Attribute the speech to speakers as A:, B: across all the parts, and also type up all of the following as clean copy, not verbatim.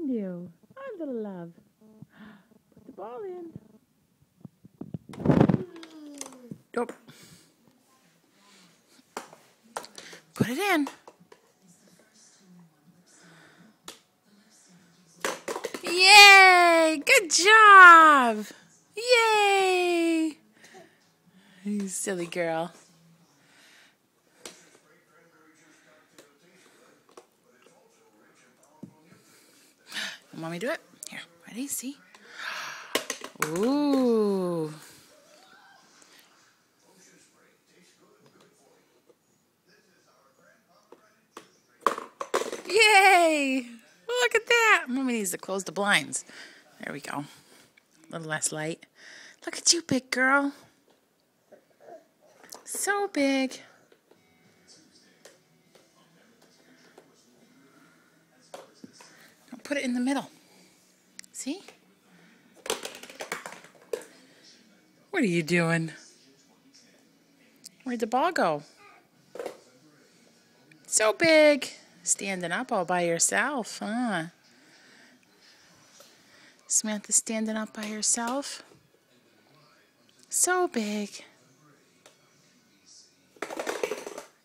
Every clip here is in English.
A: can do. Hi, little love. Put the ball in. Nope. Put it in. Yay! Good job! Yay! You silly girl. You want me to do it? Here, ready? See? Ooh. Yay! Look at that. Mommy needs to close the blinds. There we go. A little less light. Look at you, big girl. So big. I'll put it in the middle. See? What are you doing? Where'd the ball go? So big. Standing up all by yourself, huh? Samantha standing up by herself. So big.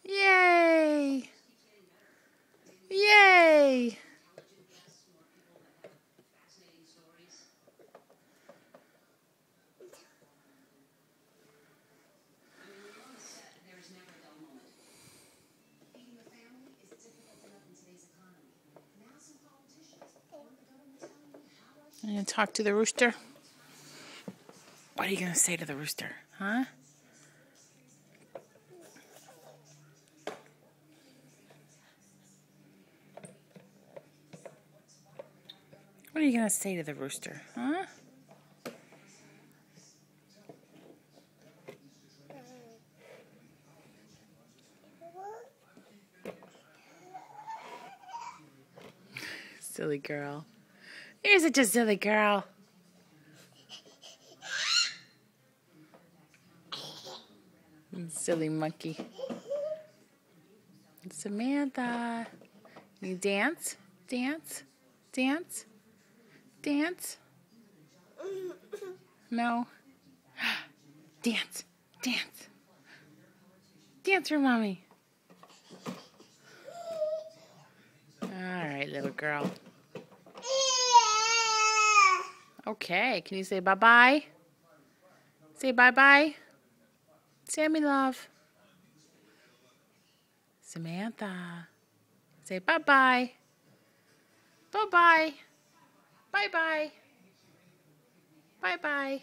A: Yay! Yay! You gonna talk to the rooster? What are you gonna say to the rooster, huh? What are you gonna say to the rooster, huh? Silly girl. You're such a silly girl. Silly monkey. Samantha. You dance? Dance? Dance? Dance? No? Dance. Dance. Dance for Mommy. All right, little girl. Okay, can you say bye-bye? Say bye-bye. Sammy love. Samantha. Say bye-bye. Bye-bye. Bye-bye. Bye-bye.